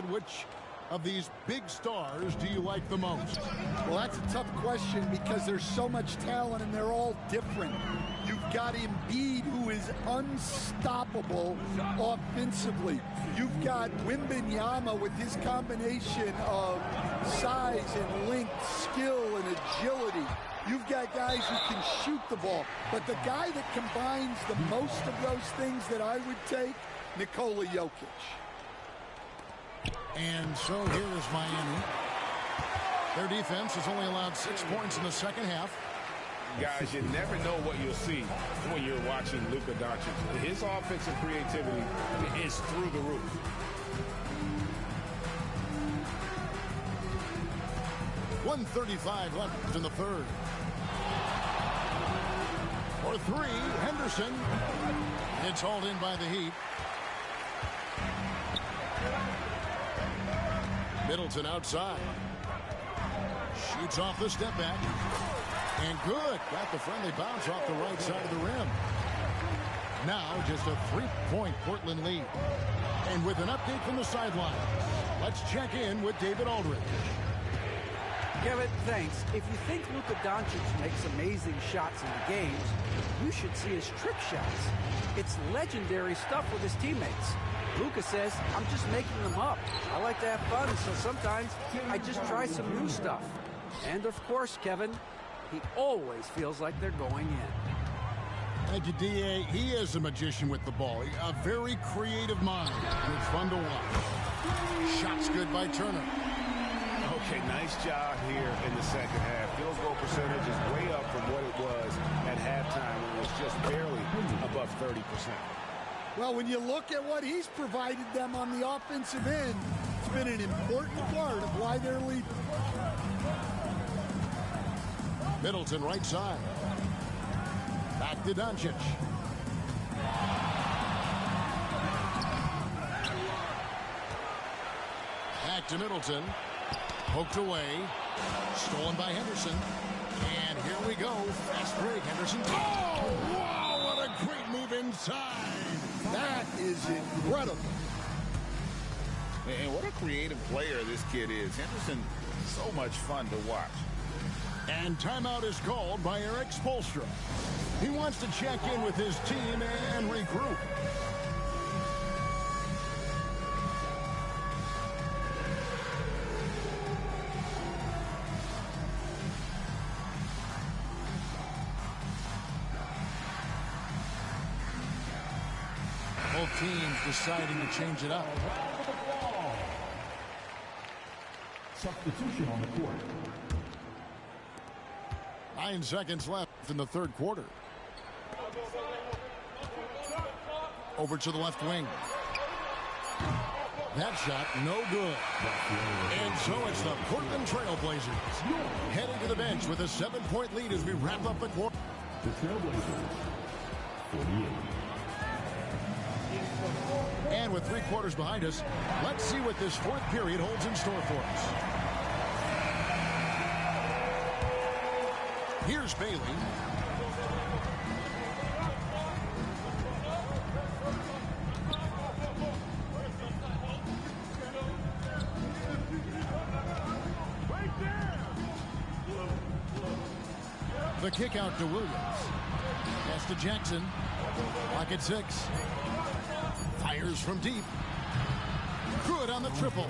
Ed, which of these big stars do you like the most? Well, that's a tough question because there's so much talent and they're all different. You've got Embiid, who is unstoppable offensively. You've got Wembanyama with his combination of size and length, skill and agility. You've got guys who can shoot the ball. But the guy that combines the most of those things that I would take, Nikola Jokic. And so here is Miami. Their defense has only allowed 6 points in the second half. Guys, you never know what you'll see when you're watching Luka Doncic. His offensive creativity is through the roof. .135 left in the third. For three, Henderson. It's hauled in by the Heat. Middleton outside. Shoots off the step back. And good. Got the friendly bounce off the right side of the rim. Now just a 3-point Portland lead. And with an update from the sideline, let's check in with David Aldridge. Kevin, thanks. If you think Luka Doncic makes amazing shots in the games, you should see his trick shots. It's legendary stuff with his teammates. Luka says, I'm just making them up. I like to have fun, so sometimes I just try some new stuff. And of course, Kevin, he always feels like they're going in. Thank you, D.A. He is a magician with the ball. A very creative mind. And it's fun to watch. Shots good by Turner. Okay, nice job here in the second half. Field goal percentage is way up from what it was at halftime when it was just barely above 30%. Well, when you look at what he's provided them on the offensive end, it's been an important part of why they're leading. Middleton right side. Back to Doncic. Back to Middleton. Poked away. Stolen by Henderson. And here we go. Fast break. Henderson. Oh, wow, what a great move inside. That is incredible. And what a creative player this kid is. Henderson, so much fun to watch. And timeout is called by Eric Spoelstra. He wants to check in with his team and regroup. Both teams deciding to change it up. Substitution on the court. 9 seconds left in the third quarter. Over to the left wing. That shot, no good. And so it's the Portland Trail Blazers heading to the bench with a 7-point lead as we wrap up the quarter. The Trailblazers, 48. And with 3 quarters behind us, let's see what this fourth period holds in store for us. Here's Bailey. The kick out to Williams. Pass to Jackson. Clock at 6. Fires from deep. Good on the triple.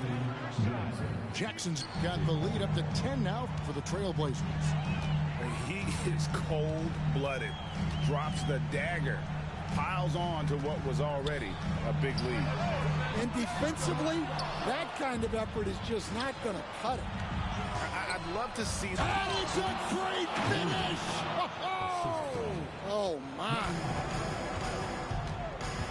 Jackson's got the lead up to 10 now for the Trailblazers. He is cold-blooded. Drops the dagger. Piles on to what was already a big lead. And defensively, that kind of effort is just not going to cut it. I'd love to see that. That is a great finish! Oh, my.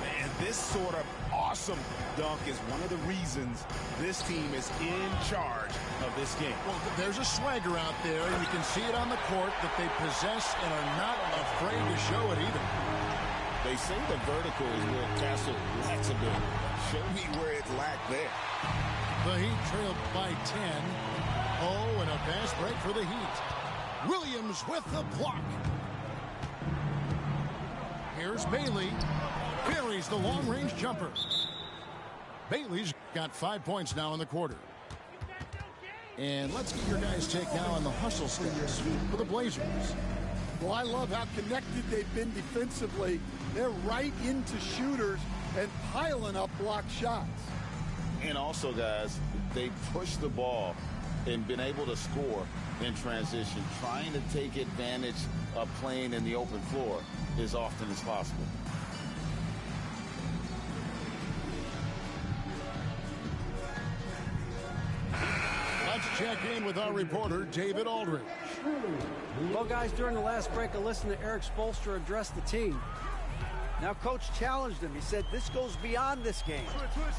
Man, this sort of awesome dunk is one of the reasons this team is in charge of this game. Well, there's a swagger out there, and you can see it on the court that they possess and are not afraid to show it either. They say the vertical is where Castle lacks a bit. Show me where it lacked there. The Heat trailed by 10. Oh, and a fast break for the Heat. Williams with the block. Here's Bailey. Buries the long-range jumper. Bailey's got 5 points now in the quarter. And let's get your guys' take now on the hustle stats for the Blazers. Well, I love how connected they've been defensively. They're right into shooters and piling up blocked shots. And also, guys, they push the ball and been able to score in transition, trying to take advantage of playing in the open floor as often as possible. Let's check in with our reporter, David Aldridge. Well, guys, during the last break, I listened to Eric Spoelstra address the team. Now, Coach challenged him. He said, this goes beyond this game.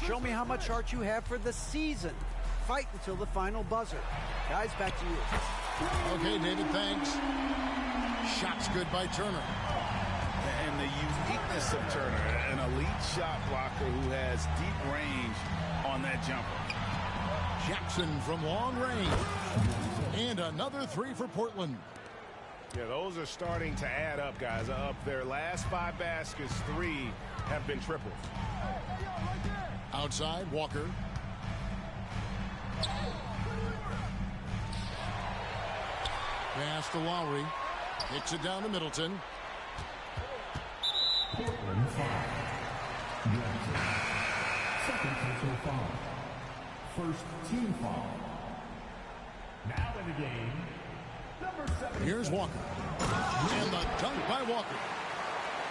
Show me how much heart you have for the season. Fight until the final buzzer. Guys, back to you. Okay, David, thanks. Shot's good by Turner. And the uniqueness of Turner, an elite shot blocker who has deep range on that jumper. Jackson from long range. And another three for Portland. Yeah, those are starting to add up, guys. Up their last 5 baskets, 3 have been triples. Outside, Walker. Pass to Lowry. Kicks it down to Middleton. Portland foul. Jackson. Second personal foul. First team foul. Now in the game, number 7. Here's Walker. And the dunk by Walker.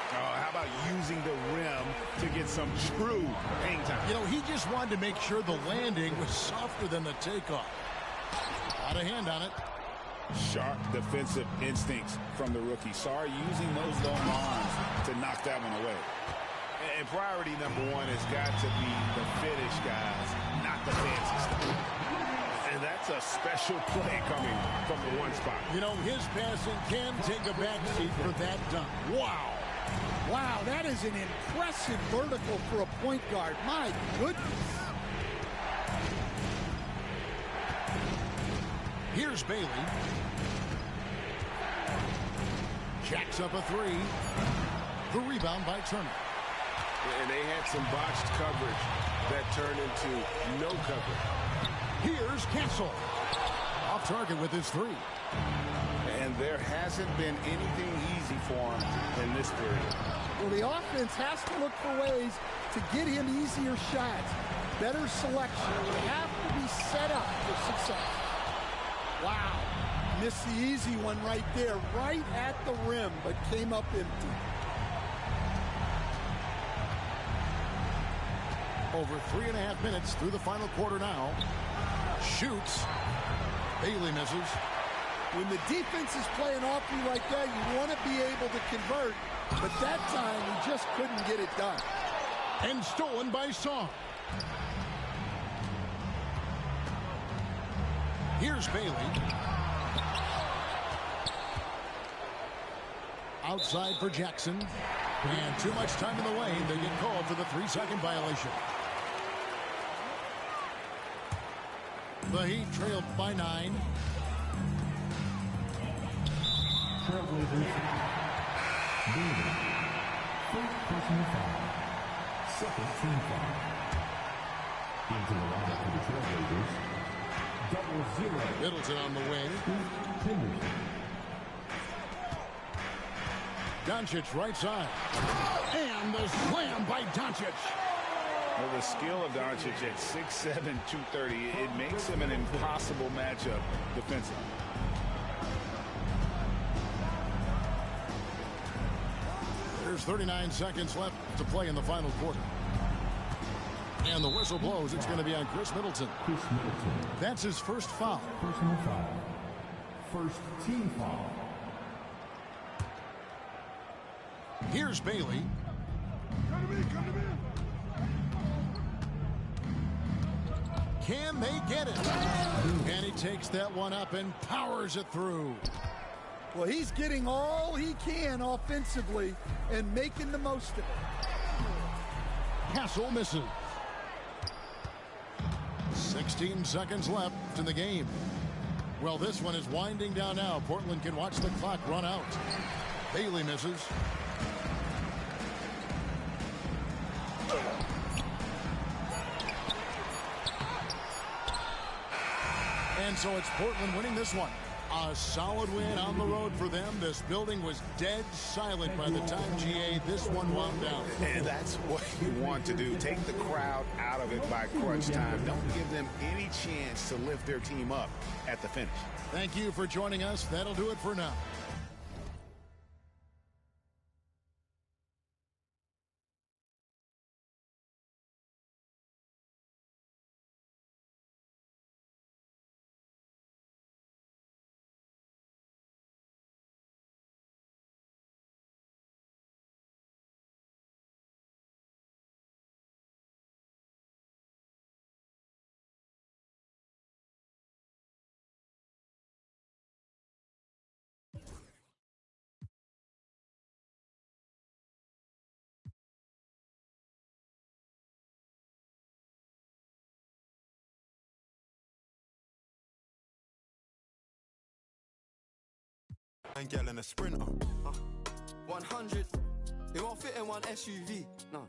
How about using the rim to get some true hang time? You know, he just wanted to make sure the landing was softer than the takeoff. Got a hand on it. Sharp defensive instincts from the rookie. Sorry, using those long arms to knock that one away. And priority number 1 has got to be the finish, guys, not the fancy stuff. And that's a special play coming from the one spot. You know, his passing can take a backseat for that dunk. Wow. Wow, that is an impressive vertical for a point guard. My goodness. Here's Bailey. Jacks up a 3. The rebound by Turner. And they had some botched coverage that turned into no coverage. Here's Castle. Off target with his 3. And there hasn't been anything easy for him in this period. Well, the offense has to look for ways to get him easier shots. Better selection. They have to be set up for success. Wow. Missed the easy one right there, right at the rim, but came up empty. Over 3.5 minutes through the final quarter now. Shoots. Bailey misses. When the defense is playing off you like that, you want to be able to convert, but that time he just couldn't get it done. And stolen by Song. Here's Bailey. Outside for Jackson. And too much time in the lane. They get called for the 3-second violation. The Heat trailed by 9. Trailblazers. Bailey. First personal foul. Second team foul. Into the lineup for the Trailblazers. 0-0. Middleton on the wing. Henderson. Doncic right side. And the slam by Doncic. Well, the skill of Doncic at 6'7", 230, it makes him an impossible matchup defensively. There's 39 seconds left to play in the final quarter. And the whistle blows. It's going to be on Chris Middleton. Chris Middleton. That's his first foul. Personal foul. First team foul. Here's Bailey. Come to me, come to me. Can they get it? And he takes that one up and powers it through. Well, he's getting all he can offensively and making the most of it. Castle misses. 16 seconds left in the game. Well, this one is winding down now. Portland can watch the clock run out. Bailey misses. And so it's Portland winning this one. A solid win on the road for them. This building was dead silent by the time, GA, this one wound down. And that's what you want to do. Take the crowd out of it by crunch time. Don't give them any chance to lift their team up at the finish. Thank you for joining us. That'll do it for now. And girl in a Sprinter. 100. It won't fit in one SUV. No.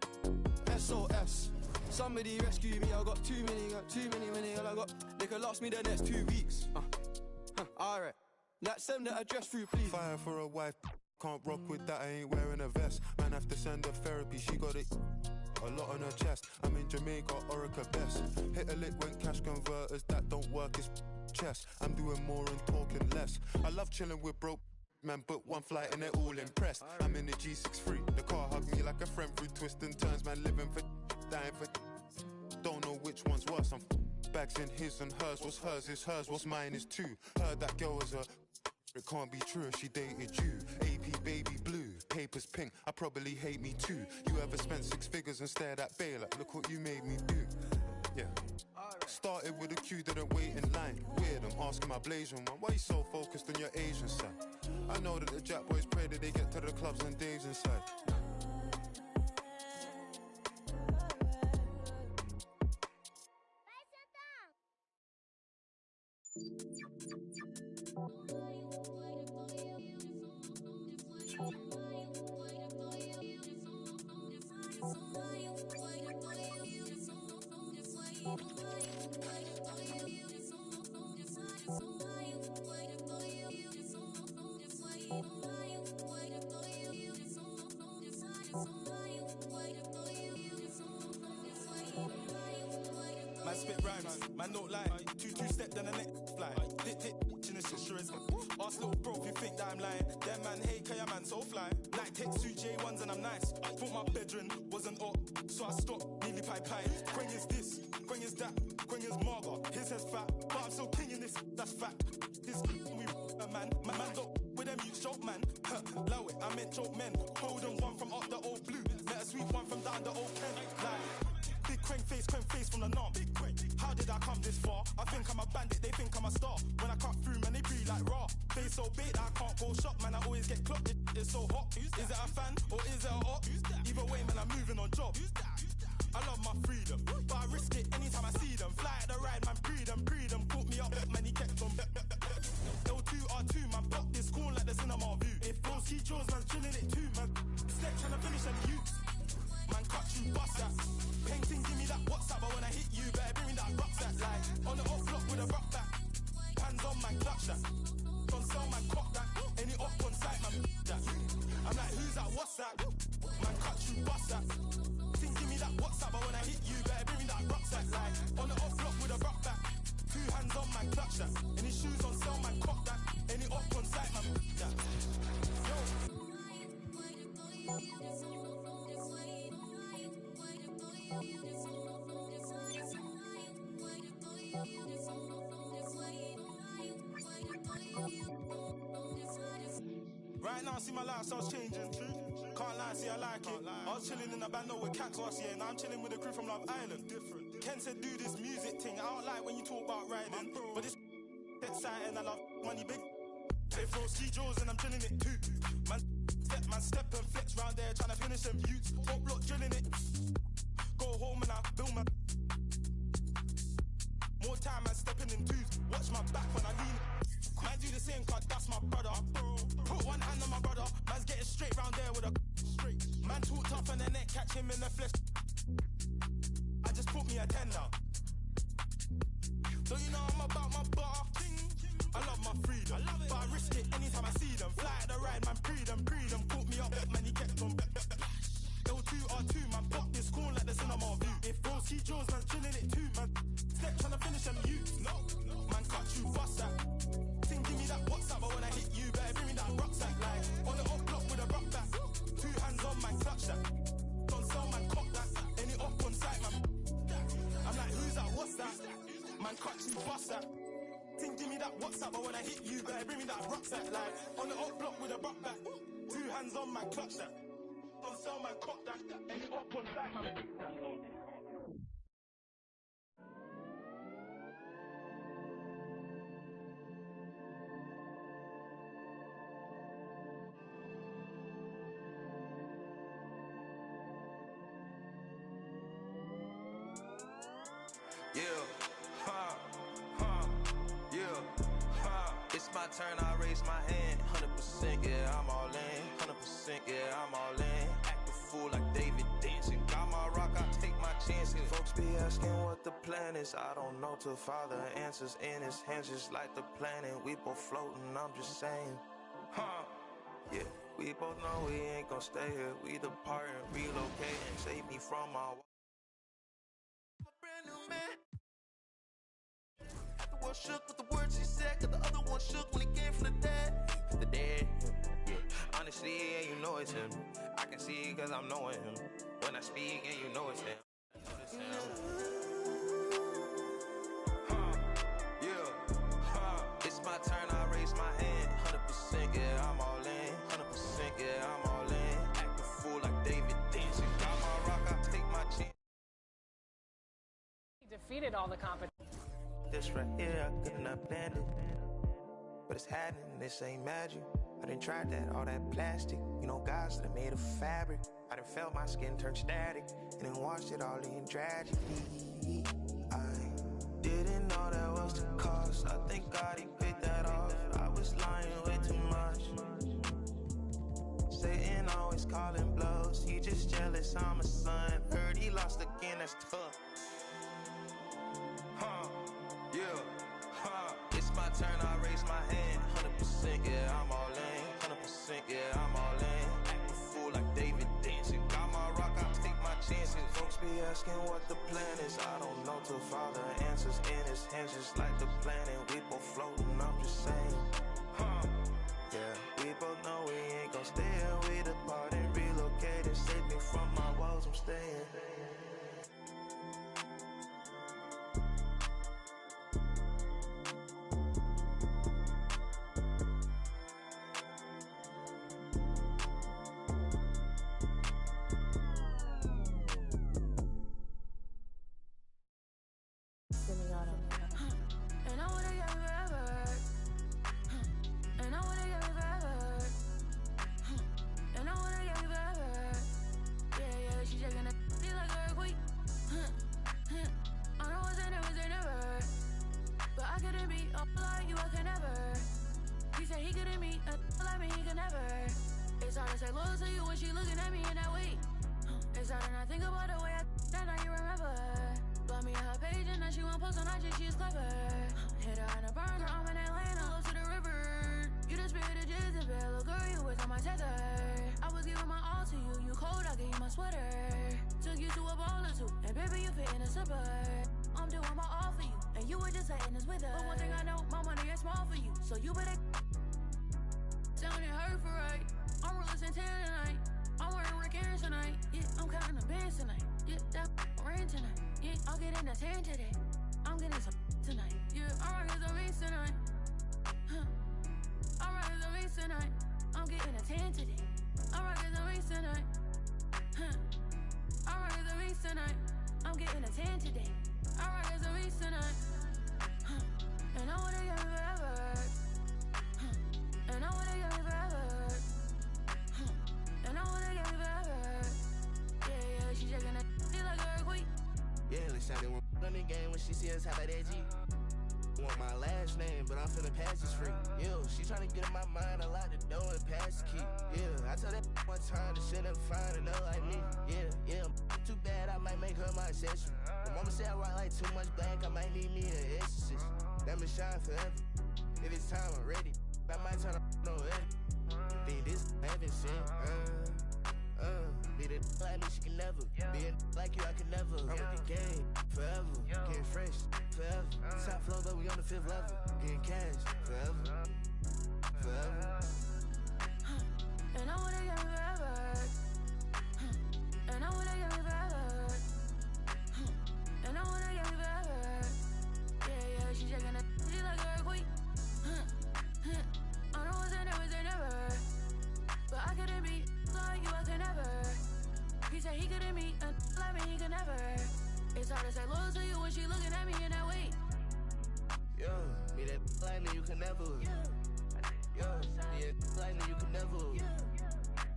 SOS. Somebody rescue me. I got too many. I got. They could last me the next 2 weeks. Alright. That send the address through, please. Fire for a wife. Can't rock with that. I ain't wearing a vest. Man have to send her therapy. She got it. A lot on her chest. I'm in Jamaica, Orica best. Hit a lick when cash converters that don't work is chess. I'm doing more and talking less. I love chilling with broke man, book one flight and they're all impressed. I'm in the G63. The car hugged me like a friend through twists and turns. Man living for dying for. Don't know which one's worse. I'm bags in his and hers. What's hers is hers. What's mine is too. Heard that girl was a. It can't be true if she dated you. AP baby blue, papers pink. I probably hate me too. You ever spent 6 figures and stared at Bay like, look what you made me do. Yeah. Started with a queue, didn't wait in line. Weird, I'm asking my Blasian one. Why you so focused on your Asian side? I know that the Jack boys pray that they get to the clubs and Dave's inside. Man spit rhymes, man don't lie. 2-2 step then the next fly. Dit in the sisters. Ask little bro if you think that I'm lying. Them man hate cause your man so fly. Night tech suit J1s and I'm nice. Thought my bedroom wasn't up, so I stopped nearly pie. Quang is this, Quang is that, Quang is Marga. His head's fat, but I'm still king in this, that's fact. This we man don't with them you choke man. Low it, I meant choke men. Golden one from up the old blue. Let a sweet one from down the old pen. Like big Quang face from the norm. How did I come this far? I think I'm a bandit, they think I'm a star. When I cut through, man, they breathe like raw. Face so big that I can't go shop, man, I always get clocked. It's so hot. Is it a fan or is it a op? Either way, man, I'm moving on job. I love my freedom, but I risk it anytime I see them. Fly at the ride, man, freedom. Put me up, man, he kept them. L2R2, man, pop this corn like the cinema view. If those key jaws, man, chilling it too, man. Step trying to finish them youths. Man, cut you, bust that. Painting, give me that WhatsApp, but when I hit you, better bring me that rucksack. Like, on the off block with a rock back. Hands on, man, clutch that. Don't sell, man, cock that. Any up on site, man, that. I'm like, who's that, what's that? Man, cut you, bust that. Think, give me that WhatsApp, but when I hit you, better bring me that rucksack. Like, on the off block with a rock back. 2 hands on, man, clutch that. Any shoes on sale, man, cock that. Any up on site, man, that. Yo. Right now, I see my lifestyle's changing. Can't lie, see I like it. I was chilling in the band with cats last year. Now I'm chilling with a crew from Love Island. Different. Ken said do this music thing. I don't like when you talk about riding, but it's exciting. I love money big. They throw ski jaws and I'm chilling it too. Man step and flex round there trying to finish them youths. Top block drilling it. Go home and I build my. More time man stepping in twos. Watch my back when I lean. Man do the same cause that's my brother. Put one hand on my brother. Man's getting straight round there with a straight. Man talk tough and the neck catch him in the flesh. I just put me a 10 now. So you know I'm about my bar. I love my freedom, but I risk it anytime I see them. Fly at the ride, man, freedom. Caught me up, man, he kept on. L2R2, man, pop this corn like the cinema view. If Rose see Jones, man, chilling it too, man. Step trying to finish them, you. No, man, cut you, bust that. Ting, give me that WhatsApp, but when I hit you, better bring me that rucksack. Like, on the up block with a rock back. 2 hands on, man, clutch that. Don't sell, man, cock that. Any up on sight, man. I'm like, who's that, what's that? Man, cut you, bust that. Ting, give me that WhatsApp, but when I hit you, better bring me that rucksack. Like, on the up block with a rock back. 2 hands on, man, clutch that. Don't sell, man, cock that. Any up on sight, man. It's my turn, I raise my hand. 100%, yeah, I'm all in. 100%, yeah, I'm all in. Act a fool like David dancing. Got my rock, I take my chances. Folks be asking what the plan is. I don't know till Father answers in his hands, just like the planet. We both floating, I'm just saying. Yeah, we both know we ain't gon' stay here. We depart and relocate and save me from my brand new man. One shook with the words he said, cause the other one shook when he came from the dead. The dead, yeah. Honestly, yeah, you know it's him. I can see it cause I'm knowing him. When I speak, yeah, you know it's him. It's my turn, I raise my hand. 100%, yeah, I'm all in. 100%, yeah, I'm all in. Act a fool like David dancing. Got my rock, I take my chance. He defeated all the competition. This right here, I could not planned it. But it's happening, this ain't magic. I done tried that, all that plastic. You know, guys that are made of fabric. I done felt my skin turn static. And then washed it all in tragedy. I didn't know that was the cost. I think God, he paid that off. I was lying way too much. Satan always calling blows. He just jealous, I'm a son. Heard he lost again, that's tough. It's my turn, I raise my hand. 100%, yeah, I'm all in. 100%, yeah, I'm all in. Act a fool like David dancing. Got my rock, I take my chances. Folks be asking what the plan is. I don't know till Father answers in his hands, just like the planet. We both floating, I'm just saying. Yeah, we both know we ain't gon' stay here. We depart and relocate and save me from my woes, I'm staying. time forever. If it's time, I'm ready. I might turn up no edit. Think this heaven sent. Be the like me, she can never. Be a like you, I can never. I'm with the game forever. Getting fresh forever. Top floor, but we on the 5th level. Getting cash forever. Forever. And I wanna get me forever. And I wanna get me forever. And I wanna get me forever. Yeah, she shaking it. She like a earthquake. I know it's never. But I couldn't be like you, I could never. He said he couldn't meet a like me, he could never. It's hard to say loyal to you when she looking at me in that way. Yo, be that like me, you can never. Yo, be that like me, you can never.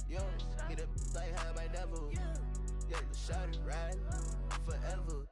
Yo, be that like how I might never. Yeah, shot it right forever.